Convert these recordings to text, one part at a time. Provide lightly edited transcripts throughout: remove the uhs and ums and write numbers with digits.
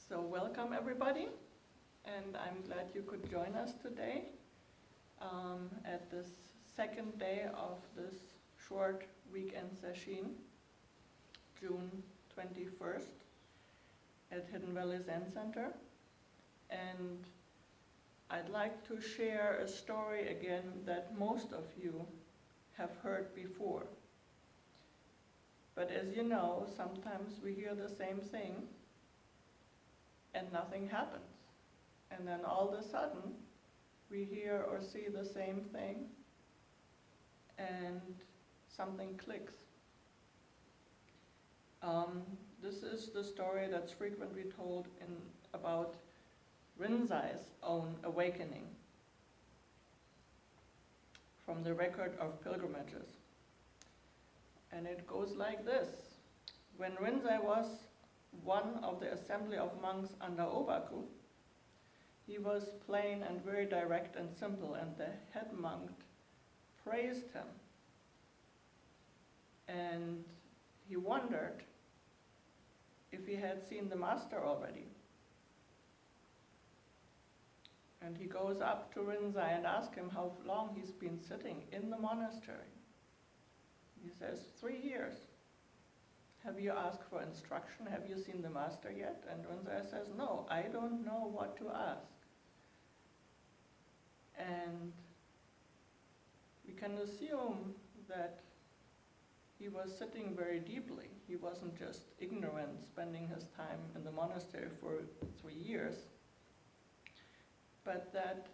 So welcome everybody, and I'm glad you could join us today at this second day of this short weekend session, June 21st at Hidden Valley Zen Center. And I'd like to share a story again that most of you have heard before. But as you know, sometimes we hear the same thing and nothing happens. And then all of a sudden, we hear or see the same thing and something clicks. This is the story that's frequently told about Rinzai's own awakening from the record of pilgrimages. And it goes like this. When Rinzai was one of the assembly of monks under Obaku, he was plain and very direct and simple, and the head monk praised him. And he wondered if he had seen the master already. And he goes up to Rinzai and asks him how long he's been sitting in the monastery. He says, 3 years. Have you asked for instruction? Have you seen the master yet? And Rinzai says, no, I don't know what to ask. And we can assume that he was sitting very deeply. He wasn't just ignorant, spending his time in the monastery for 3 years, but that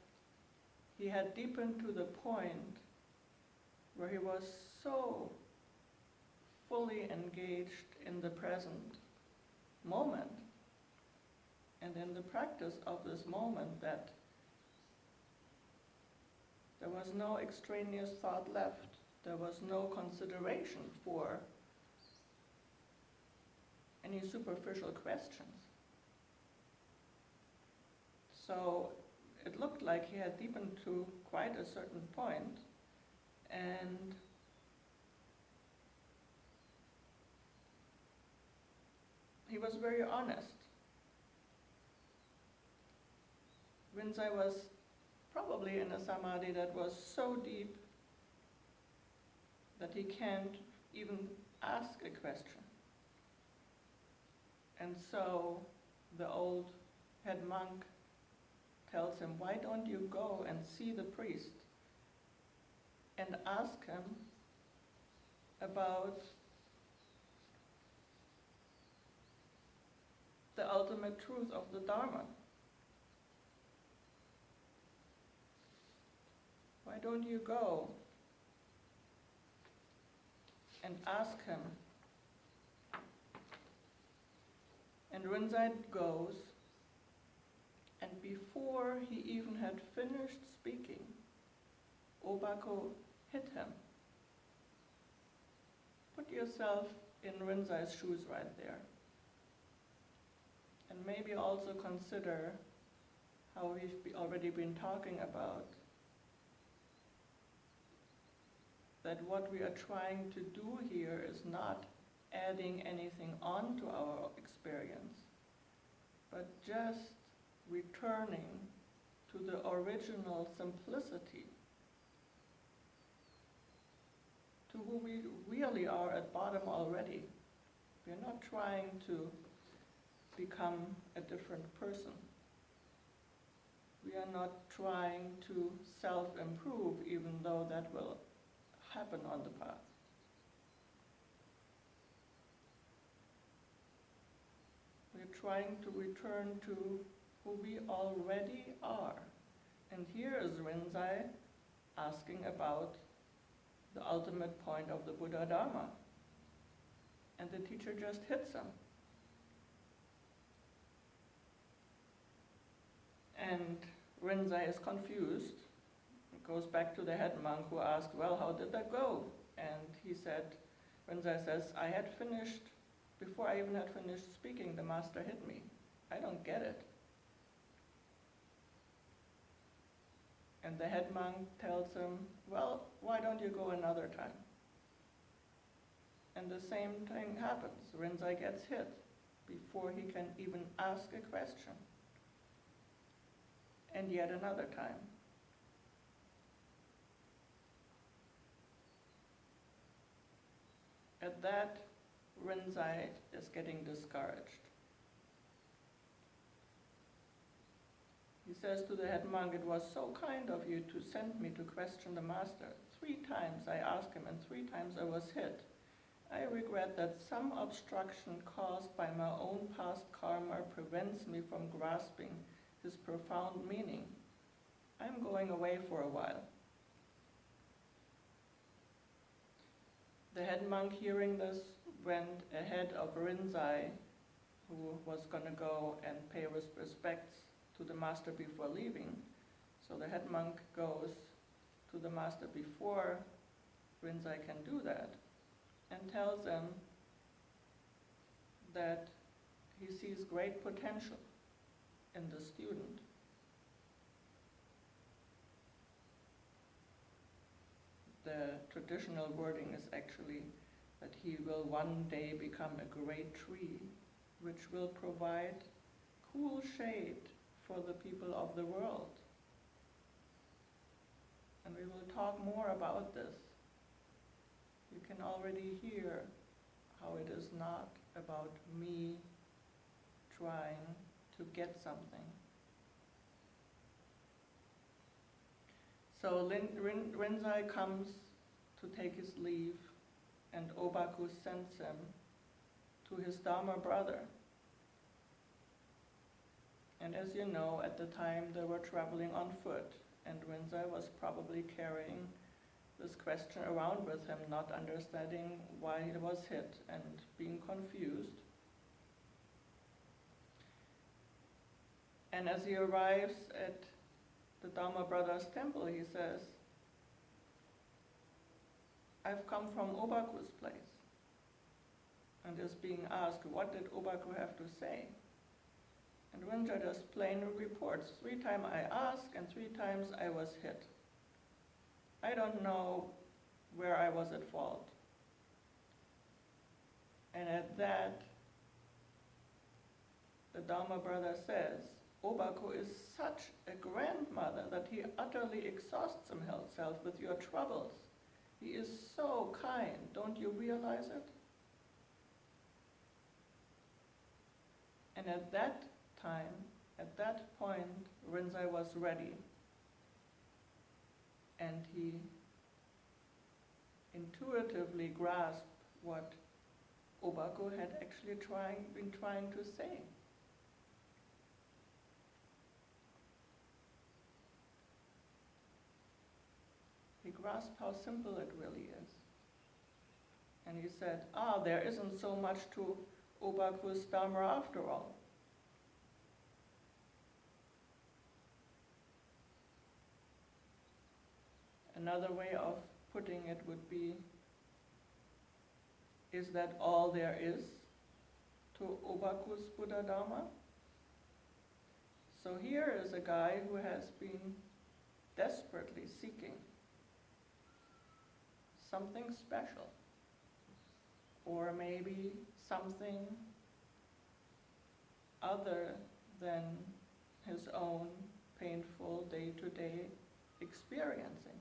he had deepened to the point where he was so fully engaged in the present moment and in the practice of this moment that there was no extraneous thought left. There was no consideration for any superficial questions. So it looked like he had deepened to quite a certain point, and he was very honest. Rinzai was probably in a samadhi that was so deep that he can't even ask a question. And so the old head monk tells him, why don't you go and see the priest and ask him about the ultimate truth of the Dharma? Why don't you go and ask him? And Rinzai goes, and before he even had finished speaking, Obaku hit him. Put yourself in Rinzai's shoes right there. And maybe also consider how we've already been talking about that what we are trying to do here is not adding anything on to our experience, but just returning to the original simplicity, to who we really are at bottom already. We're not trying to become a different person. We are not trying to self-improve, even though that will happen on the path. We're trying to return to who we already are. And here is Rinzai asking about the ultimate point of the Buddha Dharma. And the teacher just hits him. And Rinzai is confused. It goes back to the head monk who asked, well, how did that go? And he said, Rinzai says, I had finished, before I even had finished speaking, the master hit me. I don't get it. And the head monk tells him, well, why don't you go another time? And the same thing happens. Rinzai gets hit. before he can even ask a question. And yet another time. At that, Rinzai is getting discouraged. He says to the head monk, "It was so kind of you to send me to question the master. 3 times I asked him and 3 times I was hit. I regret that some obstruction caused by my own past karma prevents me from grasping his profound meaning. I'm going away for a while." The head monk, hearing this, went ahead of Rinzai, who was going to go and pay respects to the master before leaving. So the head monk goes to the master before Rinzai can do that and tells him that he sees great potential in the student. The traditional wording is actually that he will one day become a great tree which will provide cool shade for the people of the world. And we will talk more about this. You can already hear how it is not about me trying to get something. So Rinzai comes to take his leave, and Obaku sends him to his Dharma brother. And as you know, at the time they were traveling on foot, and Rinzai was probably carrying this question around with him, not understanding why he was hit and being confused. And as he arrives at the Dharma brother's temple, he says, "I've come from Obaku's place," and is being asked, what did Obaku have to say? And Rinzai just plainly reports, 3 times I asked and 3 times I was hit. I don't know where I was at fault. And at that, the Dharma brother says, Obaku is such a grandmother that he utterly exhausts himself with your troubles. He is so kind, don't you realize it? And at that time, at that point, Rinzai was ready. And he intuitively grasped what Obaku had actually been trying to say. He grasped how simple it really is. And he said, there isn't so much to Obaku's Dharma after all. Another way of putting it would be, is that all there is to Obaku's Buddha Dharma? So here is a guy who has been desperately seeking something special, or maybe something other than his own painful day-to-day experiencing.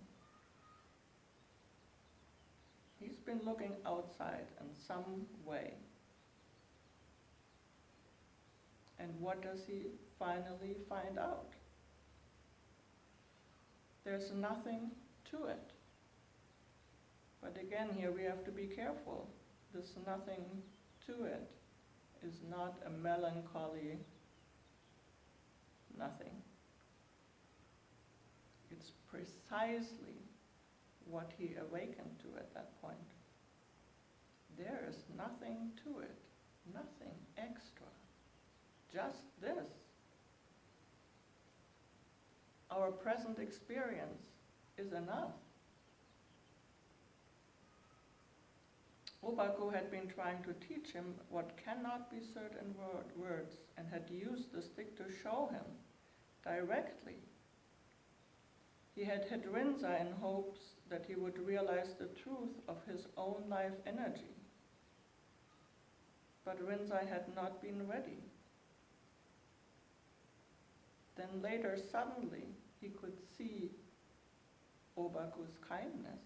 He's been looking outside in some way. And what does he finally find out? There's nothing to it. But again, here we have to be careful. This nothing to it is not a melancholy nothing. It's precisely what he awakened to at that point. There is nothing to it, nothing extra, just this. Our present experience is enough. Obaku had been trying to teach him what cannot be said in words, and had used the stick to show him directly. He had hit Rinzai in hopes that he would realize the truth of his own life energy. But Rinzai had not been ready. Then later, suddenly, he could see Obaku's kindness.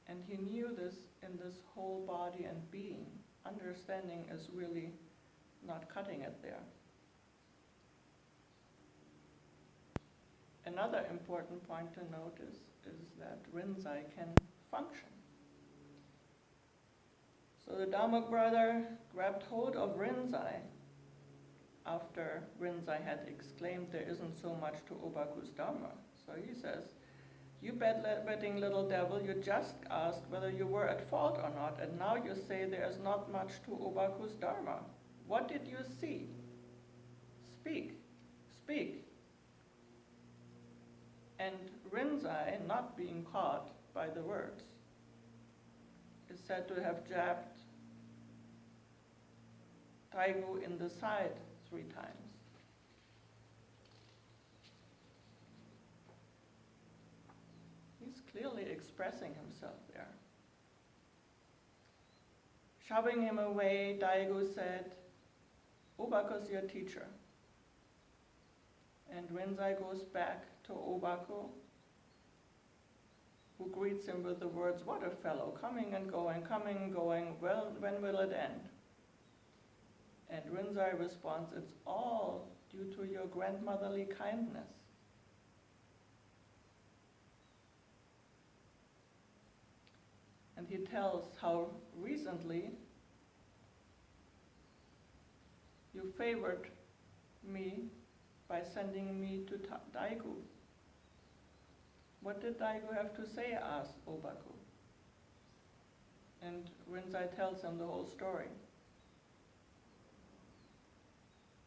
And he knew this in this whole body and being. Understanding is really not cutting it there. Another important point to notice is that Rinzai can function. So the Dharma brother grabbed hold of Rinzai after Rinzai had exclaimed there isn't so much to Obaku's Dharma. So he says, "You betting little devil, you just asked whether you were at fault or not, and now you say there is not much to Obaku's Dharma. What did you see? Speak, speak." And Rinzai, not being caught by the words, is said to have jabbed Taigu in the side 3 times. He's clearly expressing himself there. Shoving him away, Daigo said, "Obaku's your teacher." And Rinzai goes back to Obaku, who greets him with the words, "What a fellow, coming and going, well, when will it end?" And Rinzai responds, "It's all due to your grandmotherly kindness." And he tells how recently you favored me by sending me to Daigu. "What did Daigu have to say?" asked Obaku. And Rinzai tells him the whole story.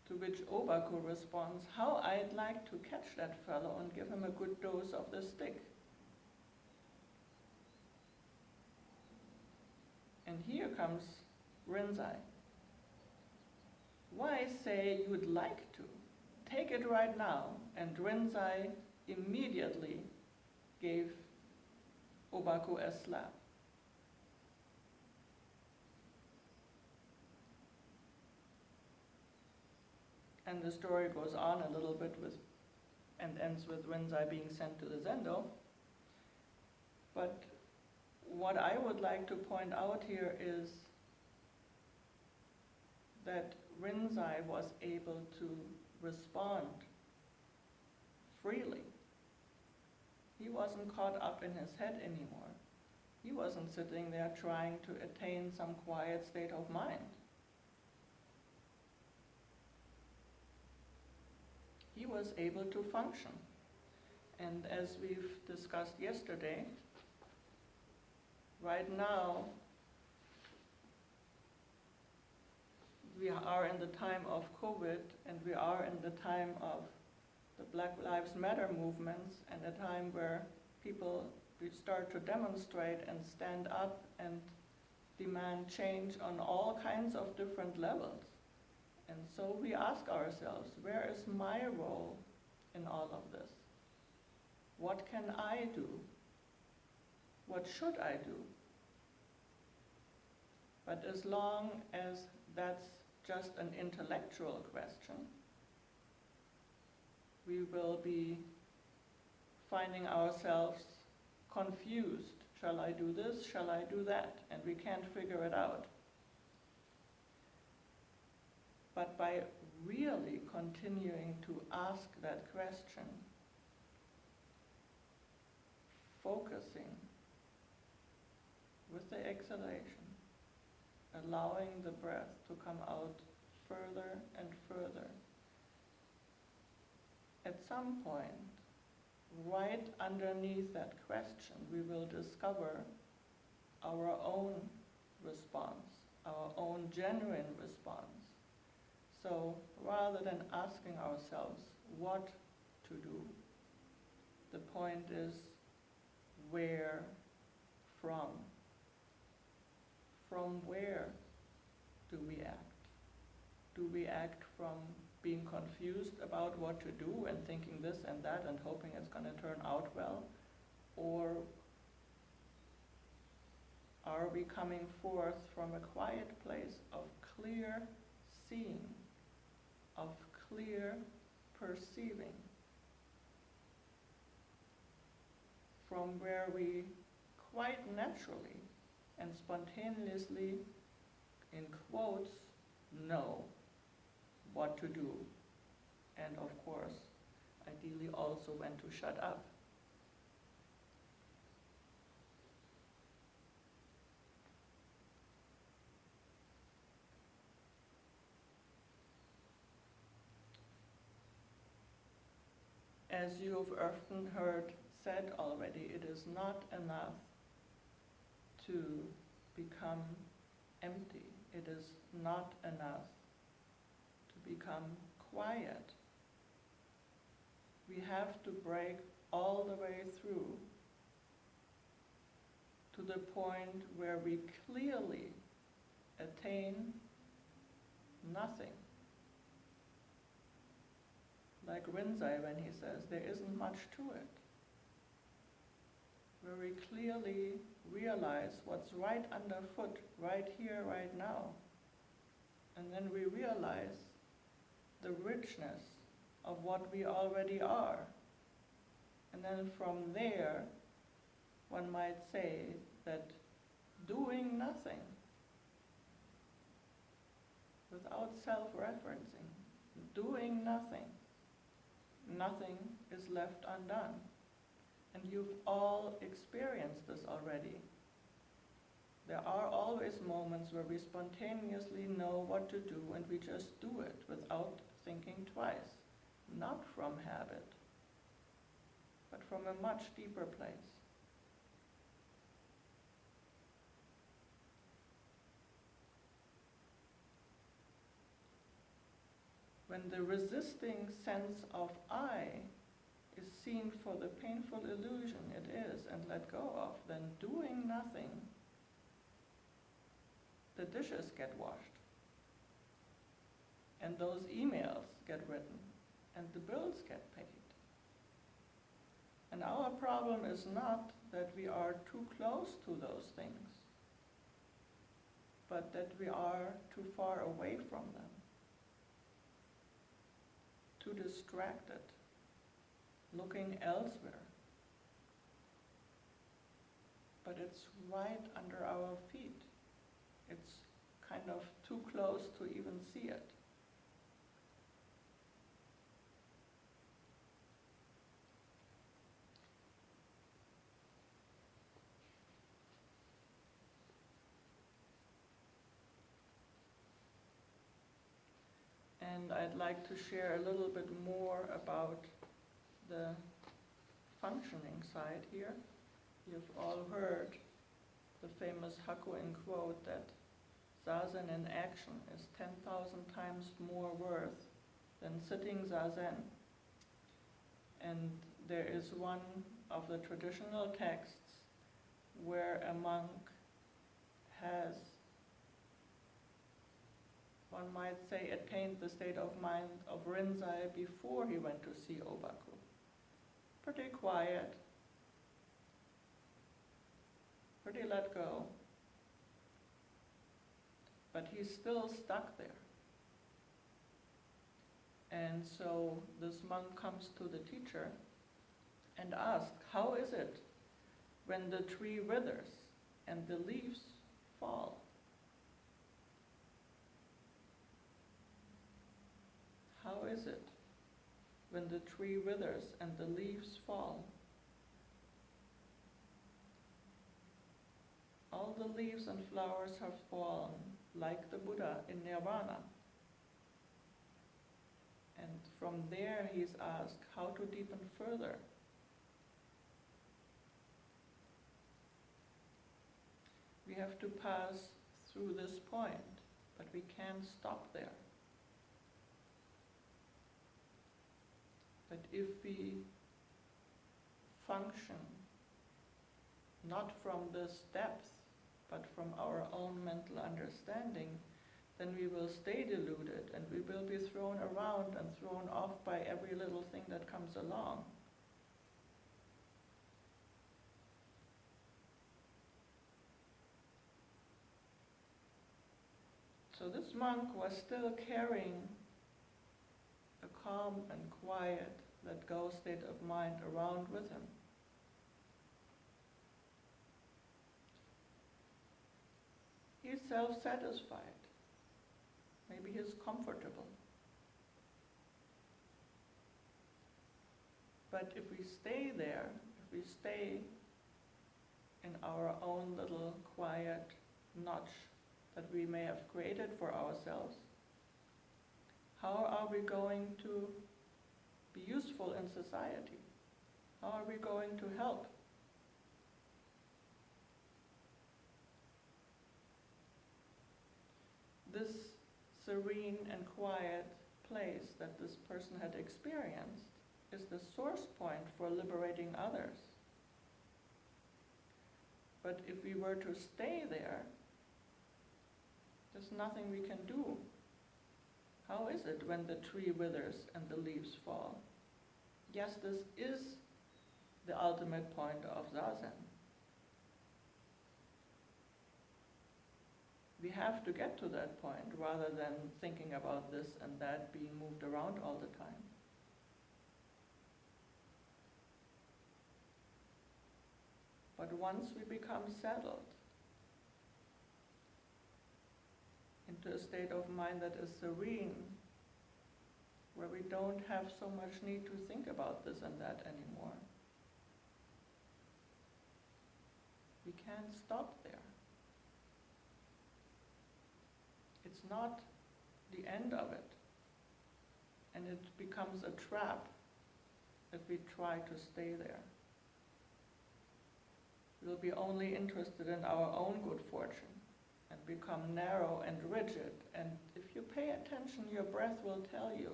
To which Obaku responds, "How I'd like to catch that fellow and give him a good dose of the stick." And here comes Rinzai. "Why say you'd like to? Take it right now." And Rinzai immediately gave Obaku a slap. And the story goes on a little bit and ends with Rinzai being sent to the Zendo. But what I would like to point out here is that Rinzai was able to respond freely. He wasn't caught up in his head anymore. He wasn't sitting there trying to attain some quiet state of mind. He was able to function. And as we've discussed yesterday, right now, we are in the time of COVID, and we are in the time of the Black Lives Matter movements, and a time where people start to demonstrate and stand up and demand change on all kinds of different levels. And so we ask ourselves, where is my role in all of this? What can I do? What should I do? But as long as that's just an intellectual question, we will be finding ourselves confused. Shall I do this? Shall I do that? And we can't figure it out. But by really continuing to ask that question, focusing with the exhalation, allowing the breath to come out further and further, at some point, right underneath that question, we will discover our own response, our own genuine response. So rather than asking ourselves what to do, the point is where from. From where do we act? Do we act from being confused about what to do and thinking this and that and hoping it's going to turn out well? Or Are we coming forth from a quiet place of clear seeing, of clear perceiving, from where we quite naturally and spontaneously, in quotes, know what to do, and of course, ideally also when to shut up. As you've often heard said already, it is not enough to become empty. It is not enough to become quiet. We have to break all the way through to the point where we clearly attain nothing. Like Rinzai when he says, there isn't much to it. Where we clearly realize what's right underfoot, right here, right now. And then we realize the richness of what we already are. And then from there, one might say that doing nothing, without self-referencing, doing nothing, nothing is left undone. And you've all experienced this already. There are always moments where we spontaneously know what to do and we just do it without thinking twice. Not from habit, but from a much deeper place. When the resisting sense of I is seen for the painful illusion it is and let go of, then doing nothing, the dishes get washed, and those emails get written, and the bills get paid. And our problem is not that we are too close to those things, but that we are too far away from them, too distracted, looking elsewhere. But it's right under our feet. It's kind of too close to even see it. And I'd like to share a little bit more about the functioning side here. You've all heard the famous Hakuin quote that Zazen in action is 10,000 times more worth than sitting Zazen. And there is one of the traditional texts where a monk has, one might say, attained the state of mind of Rinzai before he went to see Obaku. Pretty quiet, pretty let go, but he's still stuck there. And so this monk comes to the teacher and asks, how is it when the tree withers and the leaves fall? How is it when the tree withers and the leaves fall? All the leaves and flowers have fallen, like the Buddha in Nirvana. And from there he's asked how to deepen further. We have to pass through this point, but we can't stop there. But if we function not from this depth, but from our own mental understanding, then we will stay deluded and we will be thrown around and thrown off by every little thing that comes along. So this monk was still carrying a calm and quiet, let go state of mind around with him. He's self-satisfied. Maybe he's comfortable. But if we stay there, if we stay in our own little quiet notch that we may have created for ourselves, how are we going to be useful in society? How are we going to help? This serene and quiet place that this person had experienced is the source point for liberating others. But if we were to stay there, there's nothing we can do. How is it when the tree withers and the leaves fall? Yes, this is the ultimate point of Zazen. We have to get to that point rather than thinking about this and that being moved around all the time. But once we become settled into a state of mind that is serene, where we don't have so much need to think about this and that anymore, we can't stop there. It's not the end of it, and it becomes a trap if we try to stay there. We'll be only interested in our own good fortune and become narrow and rigid. And if you pay attention, your breath will tell you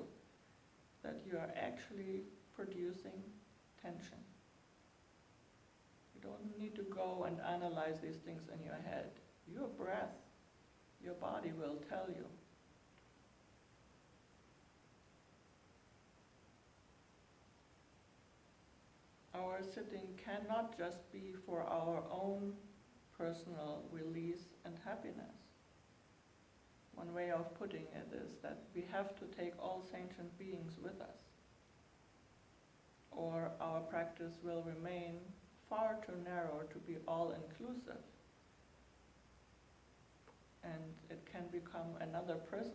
that you are actually producing tension. You don't need to go and analyze these things in your head. Your breath, your body will tell you. Our sitting cannot just be for our own personal release and happiness. One way of putting it is that we have to take all sentient beings with us, or our practice will remain far too narrow to be all-inclusive, and it can become another prison.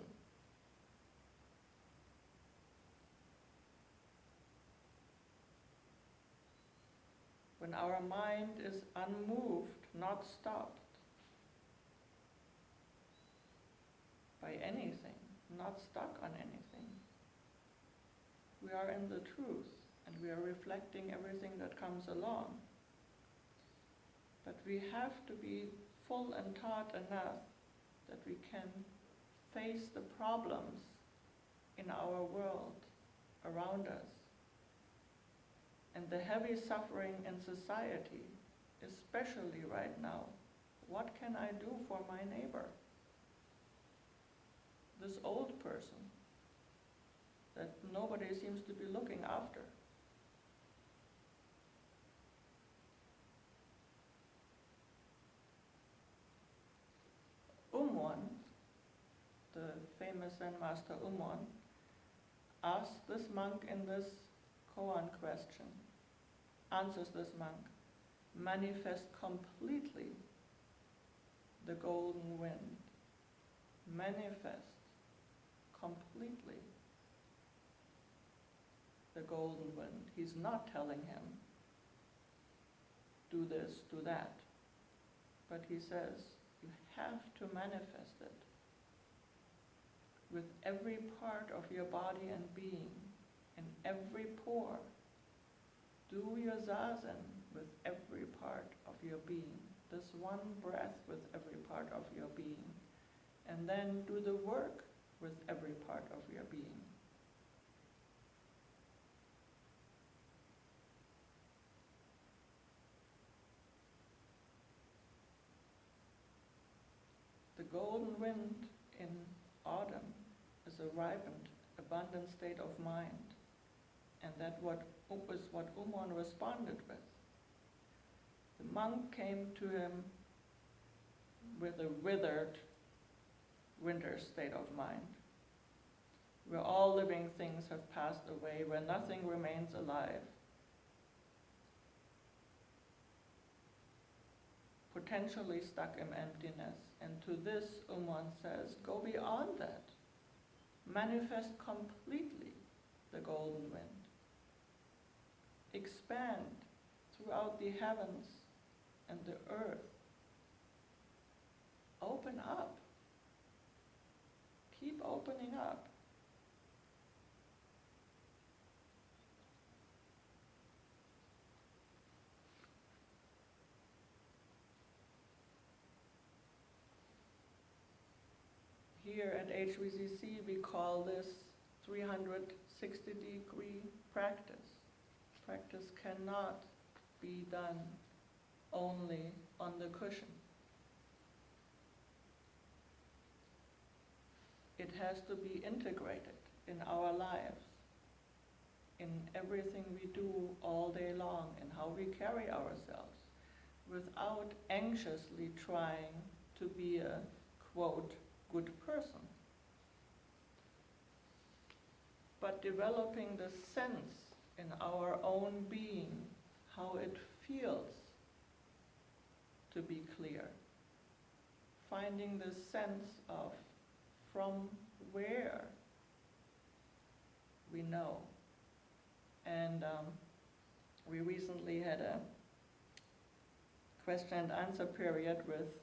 When our mind is unmoved, not stopped by anything, not stuck on anything, we are in the truth and we are reflecting everything that comes along. But we have to be full and taught enough that we can face the problems in our world around us. And the heavy suffering in society, especially right now, what can I do for my neighbor? This old person that nobody seems to be looking after. Umwon, the famous Zen master Umwon, asked this monk in this koan question, answers this monk, manifest completely the golden wind. Manifest completely the golden wind. He's not telling him, do this, do that. But he says, you have to manifest it with every part of your body and being, in every pore. Do your zazen with every part of your being. This one breath with every part of your being. And then do the work with every part of your being. The golden wind in autumn is a ripened, abundant state of mind. And that is what Umwon responded with. The monk came to him with a withered winter state of mind, where all living things have passed away, where nothing remains alive. Potentially stuck in emptiness. And to this, Umon says, go beyond that. Manifest completely the golden wind. Expand throughout the heavens and the earth. Open up. Keep opening up. Here at HVZC, we call this 360-degree practice. Practice cannot be done only on the cushion. It has to be integrated in our lives, in everything we do all day long, in how we carry ourselves, without anxiously trying to be a, quote, good person, but developing the sense in our own being, how it feels to be clear. Finding the sense of from where we know. And we recently had a question and answer period with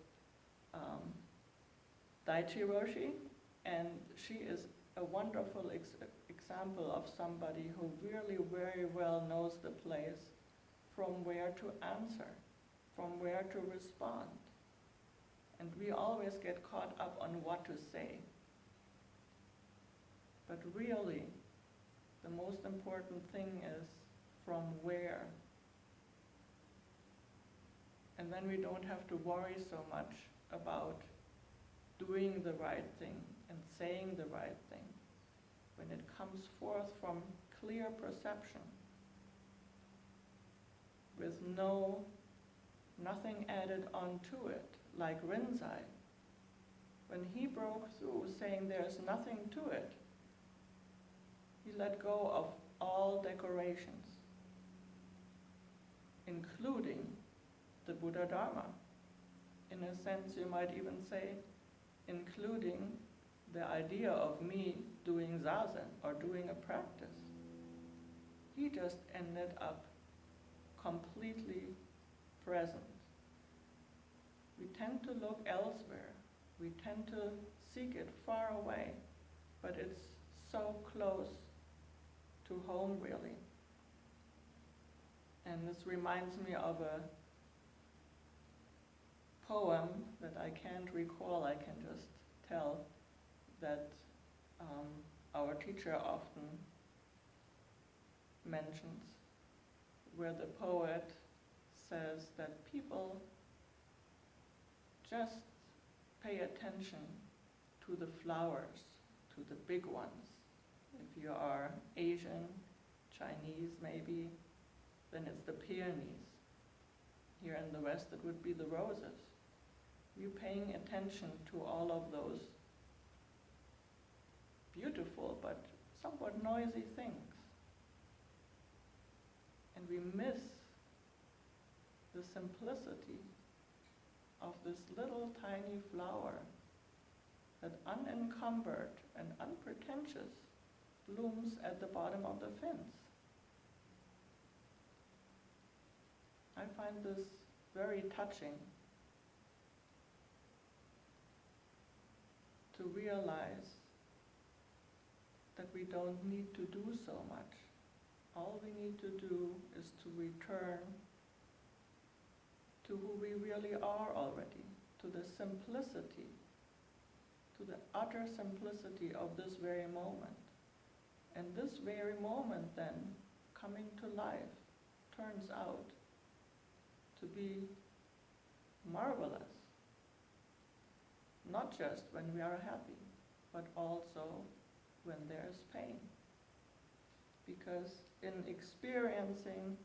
Daichi Roshi, and she is a wonderful example of somebody who really very well knows the place from where to answer, from where to respond. And we always get caught up on what to say. But really, the most important thing is from where. And then we don't have to worry so much about doing the right thing and saying the right thing. When it comes forth from clear perception, with nothing added onto it, like Rinzai. When he broke through saying there's nothing to it, he let go of all decorations, including the Buddha Dharma. In a sense, you might even say, including the idea of me doing zazen or doing a practice. He just ended up completely present. We tend to look elsewhere. We tend to seek it far away, but it's so close to home, really. And this reminds me of a poem that I can't recall, I can just tell that our teacher often mentions, where the poet says that people just pay attention to the flowers, to the big ones. If you are Asian, Chinese maybe, then it's the peonies. Here in the West it would be the roses. We're paying attention to all of those beautiful but somewhat noisy things. And we miss the simplicity of this little tiny flower that unencumbered and unpretentious blooms at the bottom of the fence. I find this very touching to realize that we don't need to do so much. All we need to do is to return to who we really are already, to the simplicity, to the utter simplicity of this very moment. And this very moment then, coming to life, turns out to be marvelous. Not just when we are happy, but also when there's pain. Because in experiencing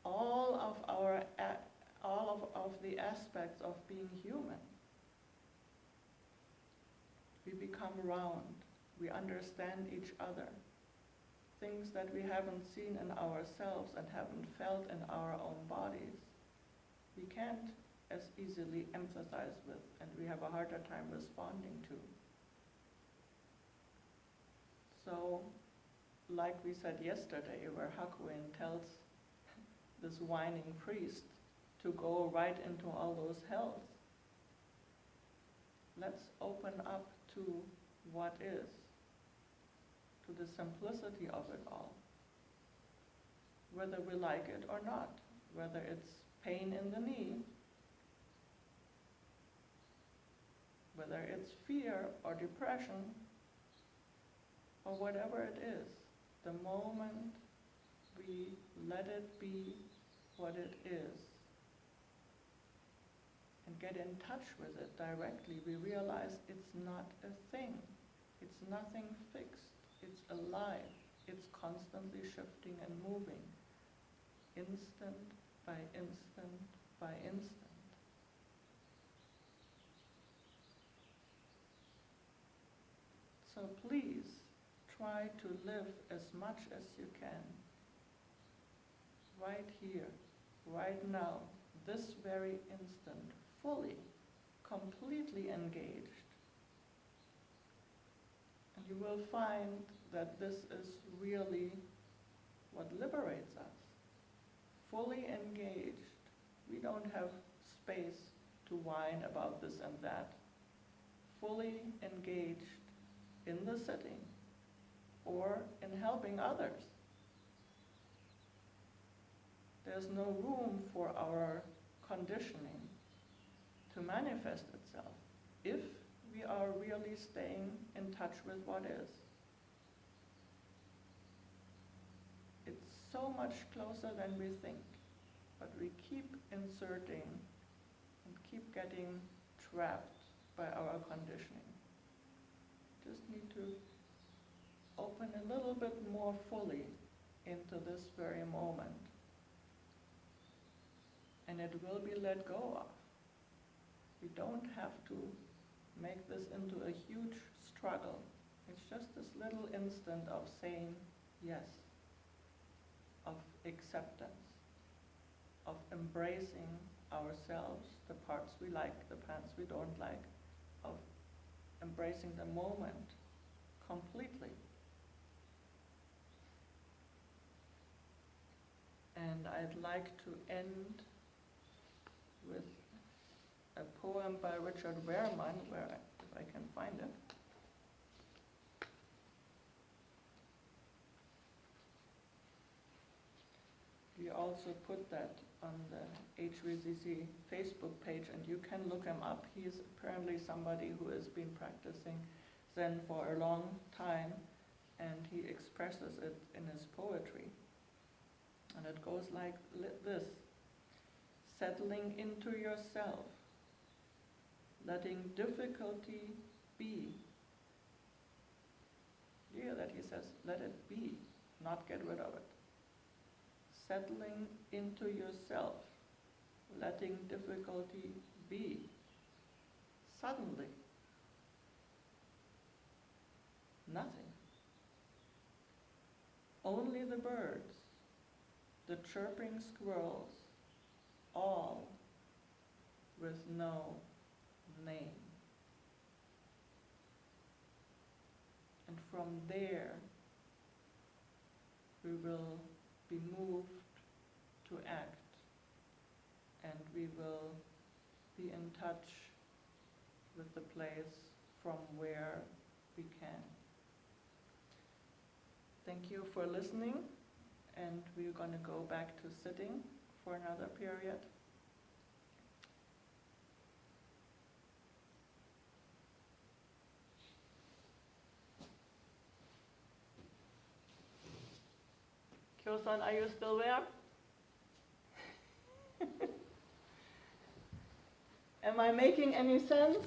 all of the aspects of being human, come round. We understand each other. Things that we haven't seen in ourselves and haven't felt in our own bodies, we can't as easily empathize with, and we have a harder time responding to. So, like we said yesterday, where Hakuin tells this whining priest to go right into all those hells, let's open up to what is, to the simplicity of it all, whether we like it or not, whether it's pain in the knee, whether it's fear or depression, or whatever it is. The moment we let it be what it is and get in touch with it directly, we realize it's not a thing. It's nothing fixed. It's alive. It's constantly shifting and moving, instant by instant by instant. So please try to live as much as you can, right here, right now, this very instant, fully, completely engaged. And you will find that this is really what liberates us. Fully engaged. We don't have space to whine about this and that. Fully engaged in the sitting or in helping others. There's no room for our conditioning to manifest itself if we are really staying in touch with what is. It's so much closer than we think, but we keep inserting and keep getting trapped by our conditioning. Just need to open a little bit more fully into this very moment. And it will be let go of. We don't have to make this into a huge struggle. It's just this little instant of saying yes, of acceptance, of embracing ourselves, the parts we like, the parts we don't like, of embracing the moment completely. And I'd like to end with a poem by Richard Wehrman, if I can find it. We also put that on the HVZC Facebook page, and you can look him up. He's apparently somebody who has been practicing Zen for a long time, and he expresses it in his poetry. And it goes like this: settling into yourself, letting difficulty be. You hear that? He says, let it be, not get rid of it. Settling into yourself, letting difficulty be. Suddenly, nothing. Only the birds, the chirping squirrels, all with no name. And from there, we will be moved to act, and we will be in touch with the place from where we can. Thank you for listening, and we're going to go back to sitting for another period. Kyo-san, are you still there? Am I making any sense?